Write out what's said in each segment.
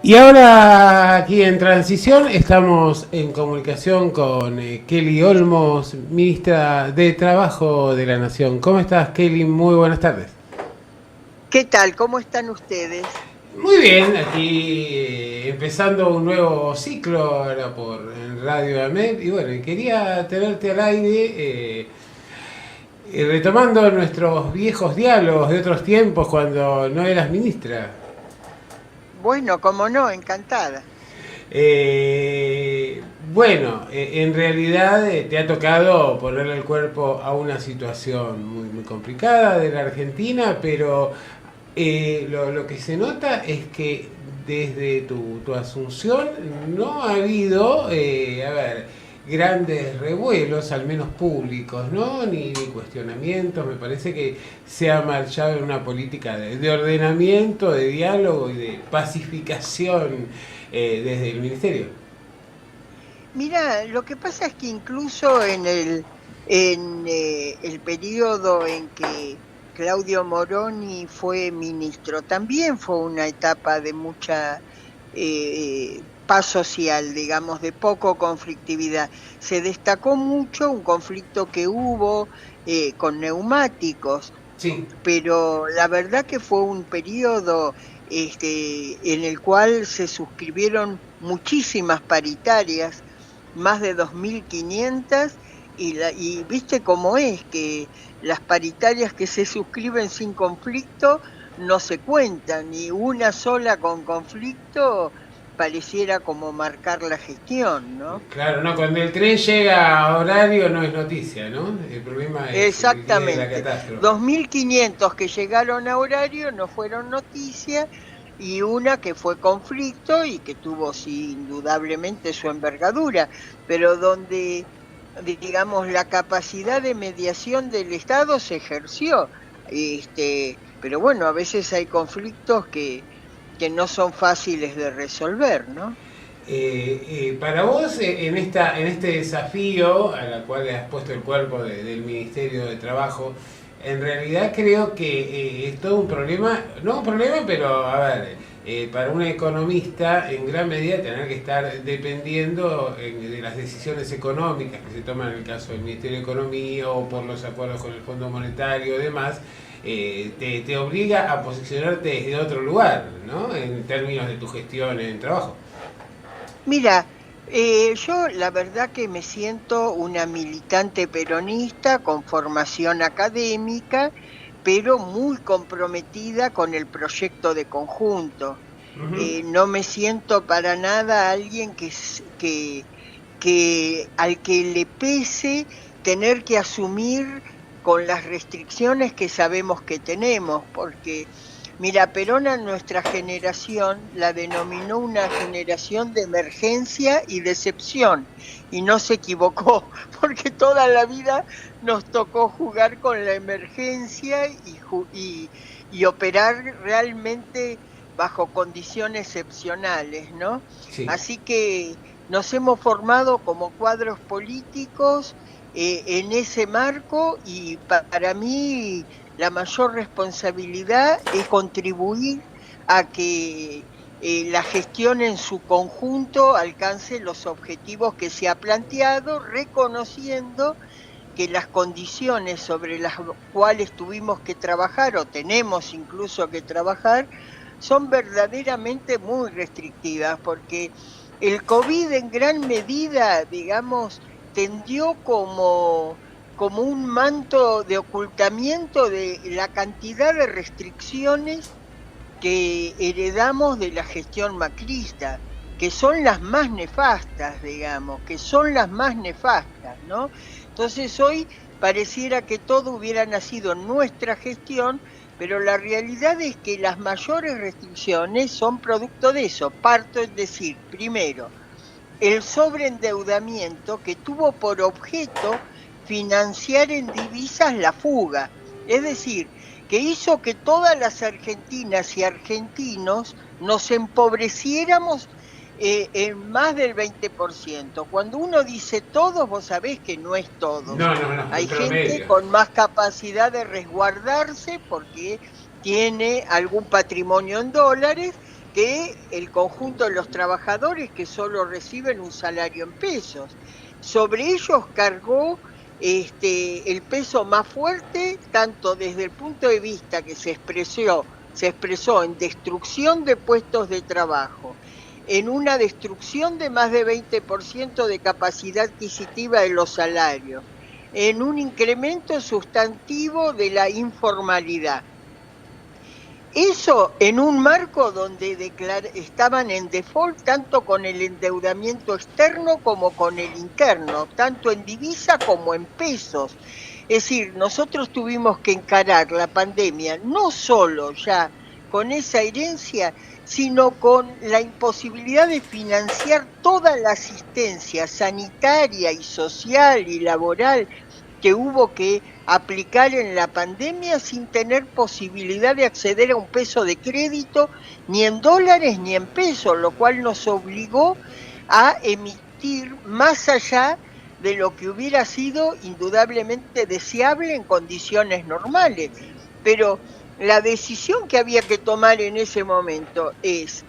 Y ahora aquí en Transición estamos en comunicación con Kelly Olmos, ministra de Trabajo de la Nación. ¿Cómo estás, Kelly? Muy buenas tardes. ¿Qué tal? ¿Cómo están ustedes? Muy bien, aquí empezando un nuevo ciclo ahora por en Radio AMED. Y bueno, quería tenerte al aire retomando nuestros viejos diálogos de otros tiempos cuando no eras ministra. Bueno, como no, encantada. Eh, bueno, en realidad te ha tocado ponerle el cuerpo a una situación muy complicada de la Argentina, pero lo que se nota es que desde tu asunción no ha habido, a ver, grandes revuelos, al menos públicos, ¿no? Ni cuestionamientos. Me parece que se ha marchado en una política de ordenamiento, de diálogo y de pacificación desde el ministerio. Mira, lo que pasa es que incluso en el periodo en que Claudio Moroni fue ministro, también fue una etapa de mucha paz social, digamos, de poco conflictividad. Se destacó mucho un conflicto que hubo con neumáticos, Sí. pero la verdad que fue un periodo en el cual se suscribieron muchísimas paritarias, más de 2.500, y viste cómo es que las paritarias que se suscriben sin conflicto no se cuentan, y una sola con conflicto pareciera como marcar la gestión, ¿no? Claro, no, cuando el tren llega a horario no es noticia, ¿no? El problema es el día de la Exactamente. catástrofe. 2.500 que llegaron a horario no fueron noticia, y una que fue conflicto y que tuvo sí, indudablemente su envergadura, pero donde, digamos, la capacidad de mediación del Estado se ejerció. Pero bueno, a veces hay conflictos que no son fáciles de resolver, ¿no? Para vos, en este desafío a la cual le has puesto el cuerpo del Ministerio de Trabajo, en realidad creo que es todo un problema, no un problema, pero a ver, para un economista en gran medida tener que estar dependiendo de las decisiones económicas que se toman en el caso del Ministerio de Economía o por los acuerdos con el Fondo Monetario y demás, te obliga a posicionarte desde otro lugar, ¿no? En términos de tu gestión en trabajo. Mira, yo la verdad que me siento una militante peronista con formación académica, pero muy comprometida con el proyecto de conjunto. Ujú. No me siento para nada alguien que al que le pese tener que asumir con las restricciones que sabemos que tenemos, porque mira, Perón a nuestra generación la denominó una generación de emergencia y decepción, y no se equivocó, porque toda la vida nos tocó jugar con la emergencia y operar realmente bajo condiciones excepcionales, ¿no? Sí. Así que nos hemos formado como cuadros políticos en ese marco, y para mí la mayor responsabilidad es contribuir a que la gestión en su conjunto alcance los objetivos que se ha planteado, reconociendo que las condiciones sobre las cuales tuvimos que trabajar o tenemos incluso que trabajar son verdaderamente muy restrictivas, porque el COVID en gran medida, digamos, tendió como un manto de ocultamiento de la cantidad de restricciones que heredamos de la gestión macrista, que son las más nefastas, digamos, que son las más nefastas, ¿no? Entonces hoy pareciera que todo hubiera nacido en nuestra gestión, pero la realidad es que las mayores restricciones son producto de eso. Parto en decir, primero, el sobreendeudamiento que tuvo por objeto financiar en divisas la fuga, es decir, que hizo que todas las argentinas y argentinos nos empobreciéramos en más del 20%. Cuando uno dice todos, vos sabés que no es todos. No, el Hay gente promedio. con más capacidad de resguardarse porque tiene algún patrimonio en dólares, que el conjunto de los trabajadores que solo reciben un salario en pesos. Sobre ellos cargó el peso más fuerte, tanto desde el punto de vista que se expresó en destrucción de puestos de trabajo, en una destrucción de más de 20% de capacidad adquisitiva de los salarios, en un incremento sustantivo de la informalidad. Eso en un marco donde estaban en default tanto con el endeudamiento externo como con el interno, tanto en divisa como en pesos. Es decir, nosotros tuvimos que encarar la pandemia no solo ya con esa herencia, sino con la imposibilidad de financiar toda la asistencia sanitaria y social y laboral que hubo que aplicar en la pandemia sin tener posibilidad de acceder a un peso de crédito, ni en dólares ni en pesos, lo cual nos obligó a emitir más allá de lo que hubiera sido indudablemente deseable en condiciones normales. Pero la decisión que había que tomar en ese momento es: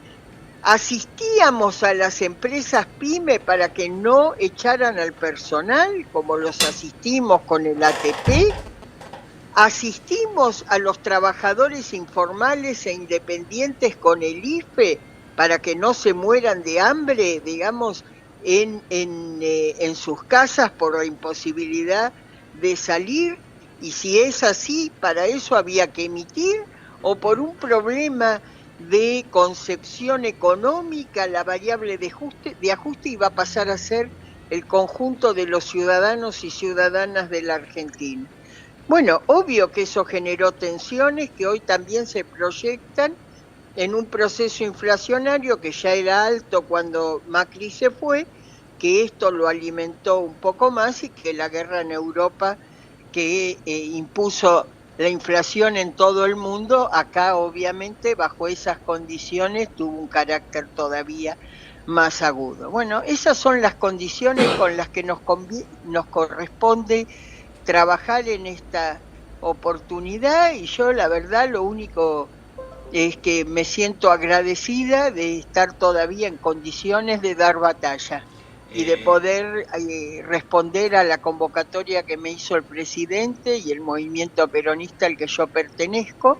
asistíamos a las empresas PYME para que no echaran al personal, como los asistimos con el ATP. Asistimos a los trabajadores informales e independientes con el IFE para que no se mueran de hambre, digamos, en sus casas por la imposibilidad de salir. Y si es así, para eso había que emitir, o por un problema de concepción económica, la variable de ajuste iba a pasar a ser el conjunto de los ciudadanos y ciudadanas de la Argentina. Bueno, obvio que eso generó tensiones que hoy también se proyectan en un proceso inflacionario que ya era alto cuando Macri se fue, que esto lo alimentó un poco más, y que la guerra en Europa que impuso la inflación en todo el mundo, acá obviamente bajo esas condiciones tuvo un carácter todavía más agudo. Bueno, esas son las condiciones con las que nos corresponde trabajar en esta oportunidad, y yo la verdad lo único es que me siento agradecida de estar todavía en condiciones de dar batalla y de poder responder a la convocatoria que me hizo el presidente y el movimiento peronista al que yo pertenezco,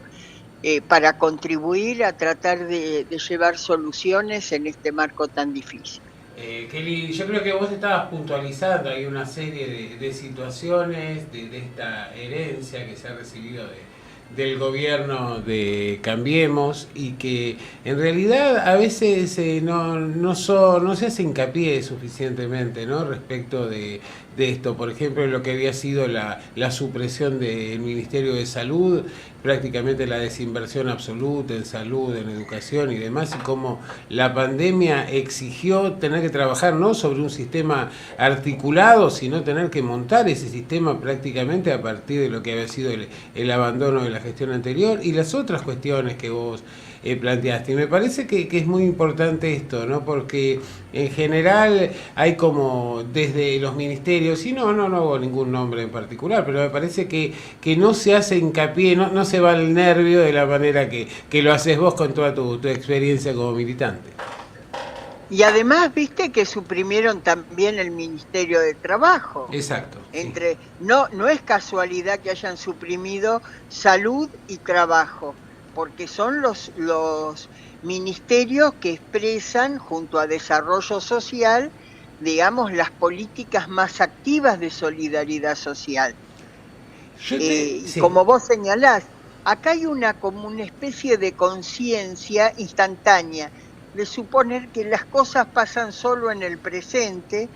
para contribuir a tratar de llevar soluciones en este marco tan difícil. Kelly, yo creo que vos estabas puntualizando, hay una serie de situaciones de esta herencia que se ha recibido del gobierno de Cambiemos, y que en realidad a veces no se hace hincapié suficientemente, ¿no?, respecto de esto. Por ejemplo, lo que había sido la supresión del Ministerio de Salud, prácticamente la desinversión absoluta en salud, en educación y demás, y cómo la pandemia exigió tener que trabajar no sobre un sistema articulado, sino tener que montar ese sistema prácticamente a partir de lo que había sido el abandono de la gestión anterior y las otras cuestiones que vos planteaste. Y me parece que es muy importante esto, ¿no?, porque en general hay como desde los ministerios, y no hago ningún nombre en particular, pero me parece que no se hace hincapié, no se va al nervio de la manera que lo haces vos con toda tu experiencia como militante. Y además, viste que suprimieron también el Ministerio de Trabajo. Exacto. Sí. No es casualidad que hayan suprimido salud y trabajo, porque son los ministerios que expresan, junto a desarrollo social, digamos, las políticas más activas de solidaridad social. Sí. Como vos señalás, acá hay como una especie de conciencia instantánea de suponer que las cosas pasan solo en el presente,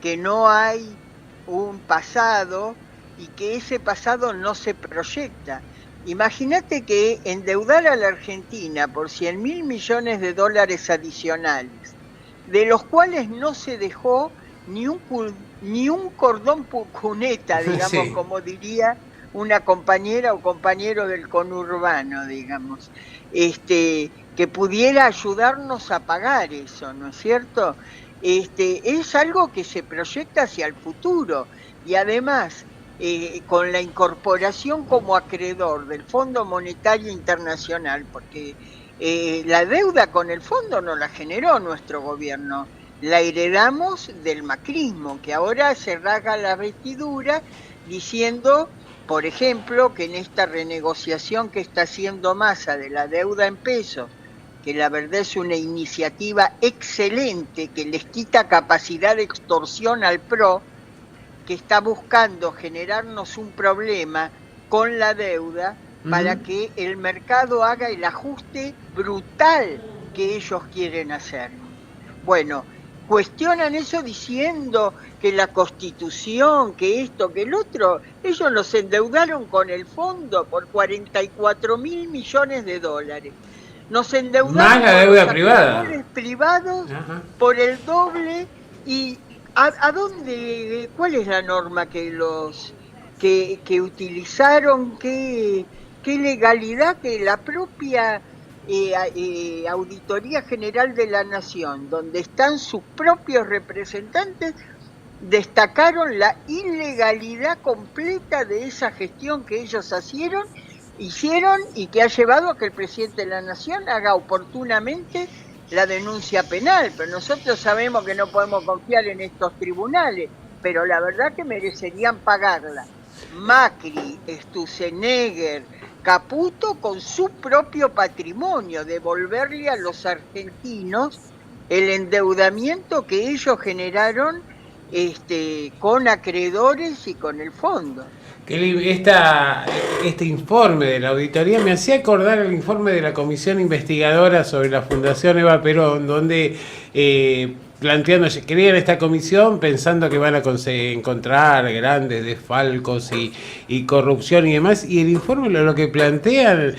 que no hay un pasado y que ese pasado no se proyecta. Imagínate que endeudar a la Argentina por 100.000 millones de dólares adicionales, de los cuales no se dejó ni un cordón cuneta, digamos, sí, como diría una compañera o compañero del conurbano, digamos, que pudiera ayudarnos a pagar eso, ¿no es cierto? Es algo que se proyecta hacia el futuro, y además con la incorporación como acreedor del Fondo Monetario Internacional, porque La deuda con el fondo no la generó nuestro gobierno, la heredamos del macrismo, que ahora se rasga la vestidura diciendo, por ejemplo, que en esta renegociación que está haciendo Massa de la deuda en pesos, que la verdad es una iniciativa excelente que les quita capacidad de extorsión al PRO, que está buscando generarnos un problema con la deuda para que el mercado haga el ajuste brutal que ellos quieren hacer. Bueno, cuestionan eso diciendo que la Constitución, que esto, que el otro. Ellos los endeudaron con el fondo por 44 mil millones de dólares. Nos endeudaron más la deuda privada, privados. Ajá. Por el doble. ¿Y a dónde? ¿Cuál es la norma que los que utilizaron? ¿Qué legalidad? Que la propia Auditoría General de la Nación, donde están sus propios representantes, destacaron la ilegalidad completa de esa gestión que ellos hicieron y que ha llevado a que el presidente de la Nación haga oportunamente la denuncia penal. Pero nosotros sabemos que no podemos confiar en estos tribunales, pero la verdad que merecerían pagarla. Macri, Sturzenegger, Caputo con su propio patrimonio, devolverle a los argentinos el endeudamiento que ellos generaron con acreedores y con el fondo. Este informe de la auditoría me hacía acordar el informe de la comisión investigadora sobre la Fundación Eva Perón, donde creían esta comisión pensando que van a encontrar grandes desfalcos y corrupción y demás, y el informe lo que plantean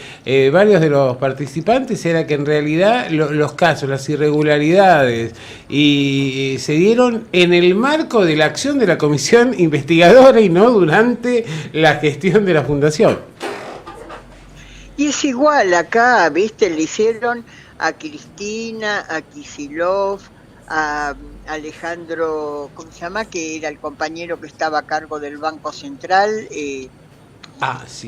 varios de los participantes era que en realidad los casos, las irregularidades se dieron en el marco de la acción de la comisión investigadora y no durante la gestión de la fundación. Y es igual acá, ¿viste? Le hicieron a Cristina, a Kicillof, a Alejandro, ¿cómo se llama? Que era el compañero que estaba a cargo del Banco Central. Sí,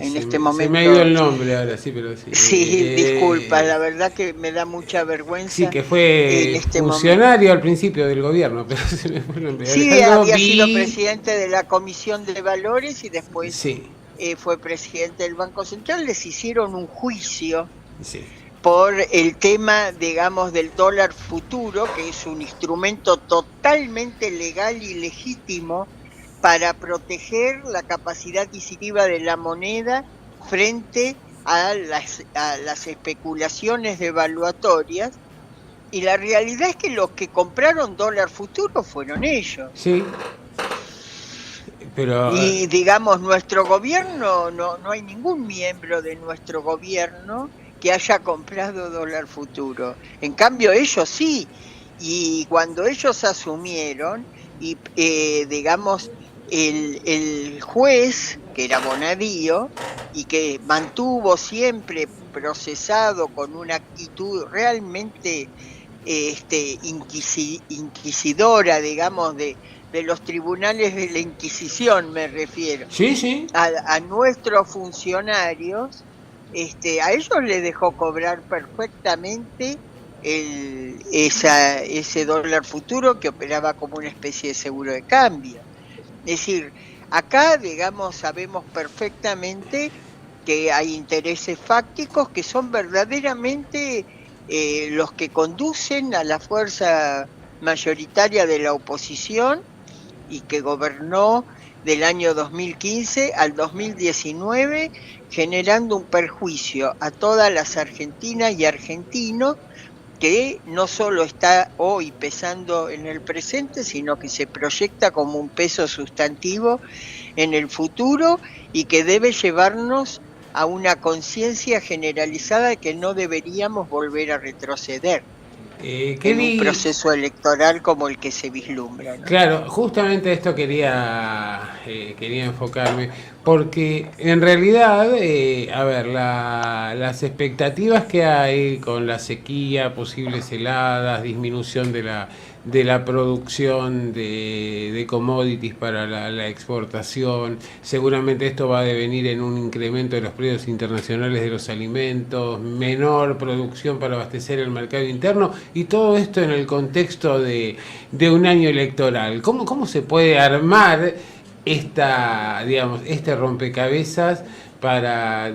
en este momento. Se me ha ido el nombre ahora, sí, pero sí. Sí, disculpa, la verdad que me da mucha vergüenza. Sí, que fue funcionario al principio del gobierno, pero se me fue el nombre. Sí, había sido presidente de la Comisión de Valores y después fue presidente del Banco Central. Les hicieron un juicio. Sí. Por el tema, digamos, del dólar futuro, que es un instrumento totalmente legal y legítimo para proteger la capacidad adquisitiva de la moneda frente a las especulaciones devaluatorias. Y la realidad es que los que compraron dólar futuro fueron ellos. Sí. Pero y, digamos, nuestro gobierno, no hay ningún miembro de nuestro gobierno que haya comprado dólar futuro. En cambio ellos sí, y cuando ellos asumieron, y digamos, el juez, que era Bonadío, y que mantuvo siempre procesado con una actitud realmente inquisidora, digamos, de los tribunales de la Inquisición, me refiero, a nuestros funcionarios, a ellos les dejó cobrar perfectamente ese dólar futuro que operaba como una especie de seguro de cambio. Es decir, acá, digamos, sabemos perfectamente que hay intereses fácticos que son verdaderamente los que conducen a la fuerza mayoritaria de la oposición y que gobernó del año 2015 al 2019, generando un perjuicio a todas las argentinas y argentinos que no solo está hoy pesando en el presente, sino que se proyecta como un peso sustantivo en el futuro y que debe llevarnos a una conciencia generalizada de que no deberíamos volver a retroceder en un proceso electoral como el que se vislumbra, ¿no? Claro, justamente esto quería enfocarme, porque en realidad, las expectativas que hay con la sequía, posibles heladas, disminución de de la producción de commodities para la exportación. Seguramente esto va a devenir en un incremento de los precios internacionales de los alimentos, menor producción para abastecer el mercado interno, y todo esto en el contexto de un año electoral. ¿Cómo se puede armar este rompecabezas para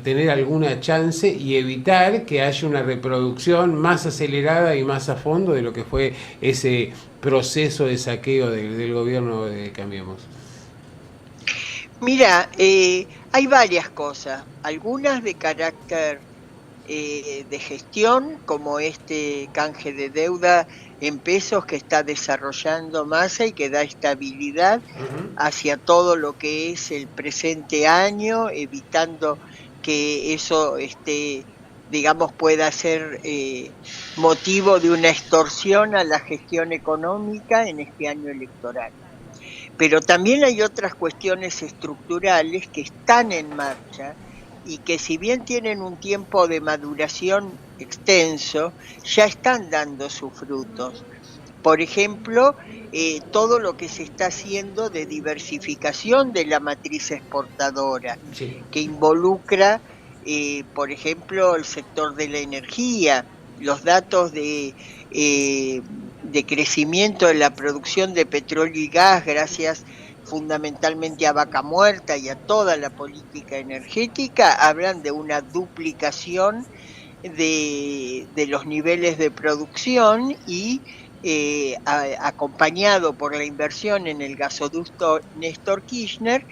tener alguna chance y evitar que haya una reproducción más acelerada y más a fondo de lo que fue ese proceso de saqueo del gobierno de Cambiemos? Mira, hay varias cosas, algunas de carácter de gestión, como este canje de deuda en pesos que está desarrollando Massa y que da estabilidad hacia todo lo que es el presente año, evitando que eso digamos, pueda ser motivo de una extorsión a la gestión económica en este año electoral. Pero también hay otras cuestiones estructurales que están en marcha y que, si bien tienen un tiempo de maduración extenso, ya están dando sus frutos. Por ejemplo, todo lo que se está haciendo de diversificación de la matriz exportadora, sí, que involucra, por ejemplo, el sector de la energía, los datos de crecimiento de la producción de petróleo y gas, gracias fundamentalmente a Vaca Muerta y a toda la política energética, hablan de una duplicación de los niveles de producción y acompañado por la inversión en el gasoducto Néstor Kirchner,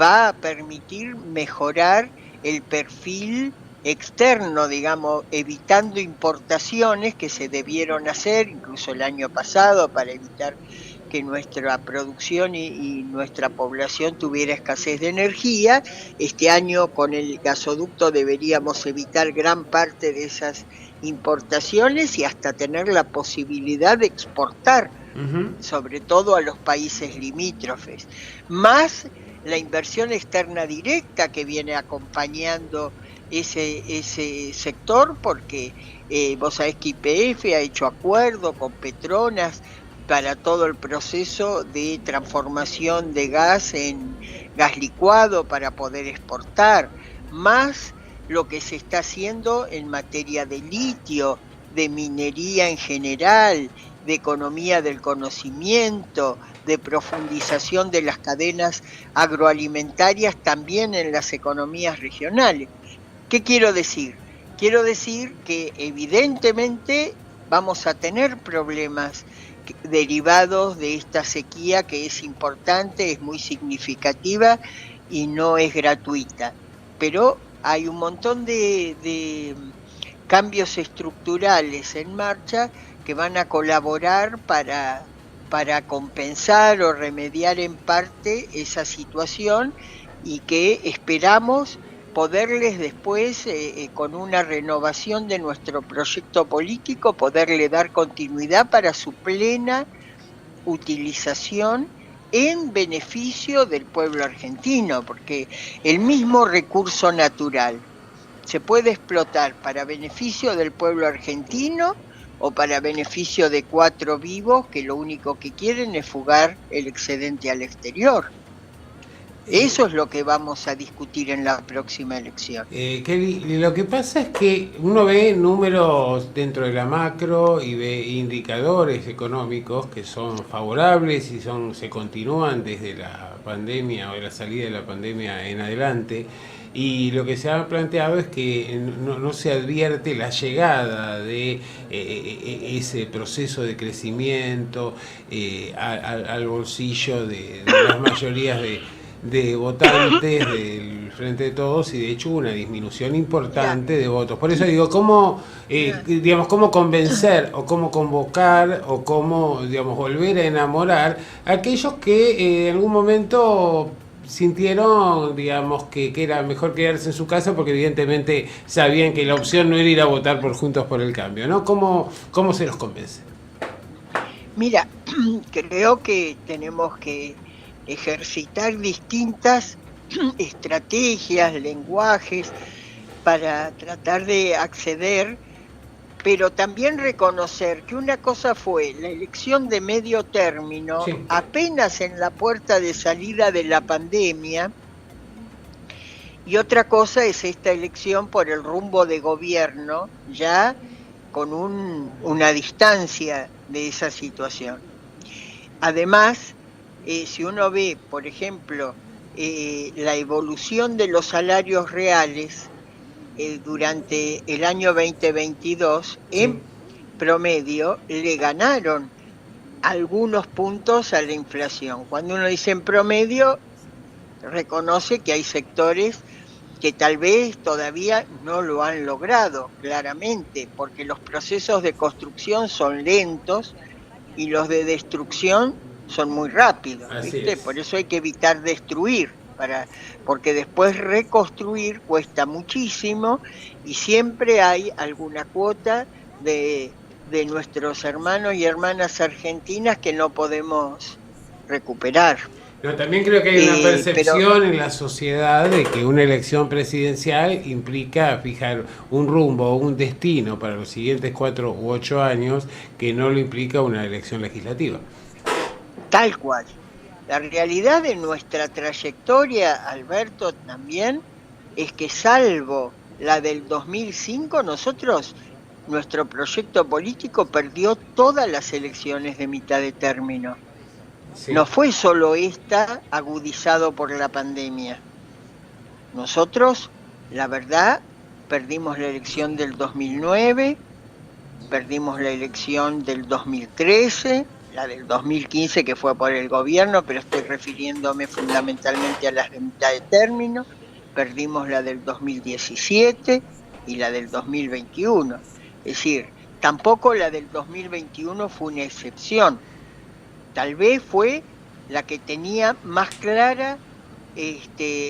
va a permitir mejorar el perfil externo, digamos, evitando importaciones que se debieron hacer incluso el año pasado para evitar que nuestra producción y nuestra población tuviera escasez de energía. Este año con el gasoducto deberíamos evitar gran parte de esas importaciones y hasta tener la posibilidad de exportar, sobre todo a los países limítrofes, más la inversión externa directa que viene acompañando ese sector, porque vos sabés que YPF ha hecho acuerdo con Petronas para todo el proceso de transformación de gas en gas licuado para poder exportar, más lo que se está haciendo en materia de litio, de minería en general, de economía del conocimiento, de profundización de las cadenas agroalimentarias también en las economías regionales. ¿Qué quiero decir? Quiero decir que evidentemente vamos a tener problemas derivados de esta sequía, que es importante, es muy significativa y no es gratuita. Pero hay un montón de cambios estructurales en marcha que van a colaborar para compensar o remediar en parte esa situación, y que esperamos poderles después, con una renovación de nuestro proyecto político, poderle dar continuidad para su plena utilización en beneficio del pueblo argentino, porque el mismo recurso natural se puede explotar para beneficio del pueblo argentino o para beneficio de 4 vivos que lo único que quieren es fugar el excedente al exterior. Eso es lo que vamos a discutir en la próxima elección. Kelly, lo que pasa es que uno ve números dentro de la macro y ve indicadores económicos que son favorables y se continúan desde la pandemia o de la salida de la pandemia en adelante. Y lo que se ha planteado es que no se advierte la llegada de ese proceso de crecimiento al bolsillo de las mayorías de votantes del Frente de Todos, y de hecho una disminución importante de votos. Por eso digo, ¿cómo convencer o cómo convocar o cómo, volver a enamorar a aquellos que en algún momento sintieron, que era mejor quedarse en su casa porque evidentemente sabían que la opción no era ir a votar por Juntos por el Cambio, ¿no? ¿Cómo se los convence? Mira, creo que tenemos que ejercitar distintas estrategias, lenguajes, para tratar de acceder pero también reconocer que una cosa fue la elección de medio término, Sí. apenas en la puerta de salida de la pandemia, y otra cosa es esta elección por el rumbo de gobierno, ya con una distancia de esa situación. Además, si uno ve, por ejemplo, la evolución de los salarios reales durante el año 2022, Sí. en promedio le ganaron algunos puntos a la inflación. Cuando uno dice en promedio, reconoce que hay sectores que tal vez todavía no lo han logrado, claramente, porque los procesos de construcción son lentos y los de destrucción son muy rápidos, ¿viste? Por eso hay que evitar destruir, porque después reconstruir cuesta muchísimo y siempre hay alguna cuota de nuestros hermanos y hermanas argentinas que no podemos recuperar. No, también creo que hay una percepción en la sociedad de que una elección presidencial implica fijar un rumbo o un destino para los siguientes 4 u 8 años que no lo implica una elección legislativa. Tal cual. La realidad de nuestra trayectoria, Alberto, también es que salvo la del 2005, nuestro proyecto político perdió todas las elecciones de mitad de término. Sí. No fue solo esta agudizado por la pandemia. Nosotros, la verdad, perdimos la elección del 2009, perdimos la elección del 2013, la del 2015 que fue por el gobierno, pero estoy refiriéndome fundamentalmente a las de mitad de término, perdimos la del 2017 y la del 2021. Es decir, tampoco la del 2021 fue una excepción. Tal vez fue la que tenía más clara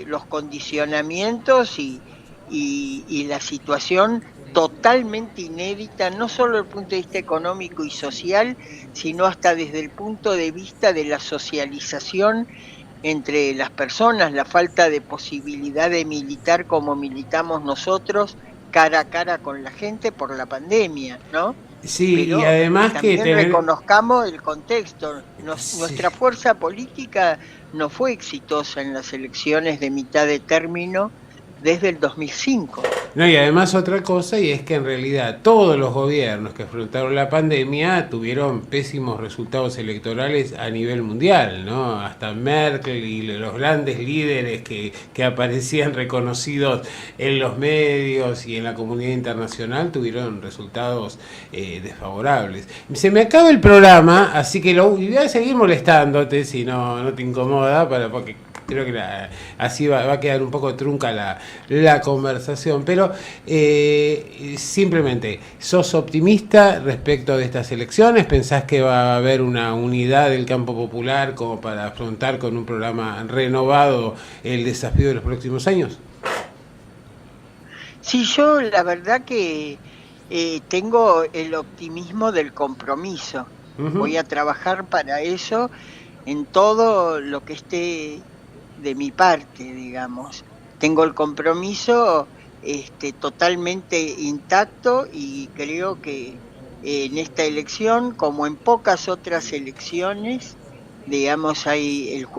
los condicionamientos y la situación totalmente inédita, no solo desde el punto de vista económico y social, sino hasta desde el punto de vista de la socialización entre las personas, la falta de posibilidad de militar como militamos nosotros, cara a cara con la gente por la pandemia, ¿no? Sí, pero y además también que reconozcamos el contexto. Nuestra fuerza política no fue exitosa en las elecciones de mitad de término desde el 2005. No, y además otra cosa, y es que en realidad todos los gobiernos que afrontaron la pandemia tuvieron pésimos resultados electorales a nivel mundial, ¿no? Hasta Merkel y los grandes líderes que aparecían reconocidos en los medios y en la comunidad internacional tuvieron resultados desfavorables. Se me acaba el programa, así que voy a seguir molestándote si no te incomoda, porque creo que así va a quedar un poco trunca la conversación, pero simplemente, ¿sos optimista respecto de estas elecciones? ¿Pensás que va a haber una unidad del campo popular como para afrontar con un programa renovado el desafío de los próximos años? Sí, yo la verdad que tengo el optimismo del compromiso. Voy a trabajar para eso en todo lo que esté de mi parte, digamos. Tengo el compromiso totalmente intacto y creo que en esta elección, como en pocas otras elecciones, digamos,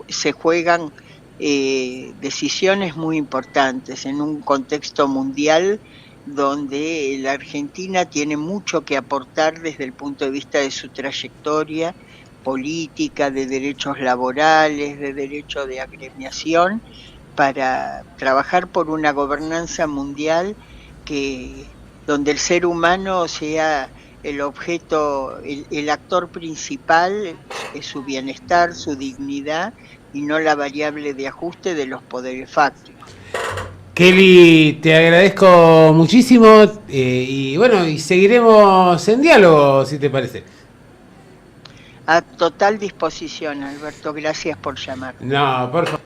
se juegan decisiones muy importantes en un contexto mundial donde la Argentina tiene mucho que aportar desde el punto de vista de su trayectoria política, de derechos laborales, de derecho de agremiación, para trabajar por una gobernanza mundial donde el ser humano sea el objeto, el actor principal es su bienestar, su dignidad y no la variable de ajuste de los poderes fácticos. Kelly, te agradezco muchísimo y bueno, y seguiremos en diálogo, si te parece. A total disposición, Alberto. Gracias por llamar. No, por favor.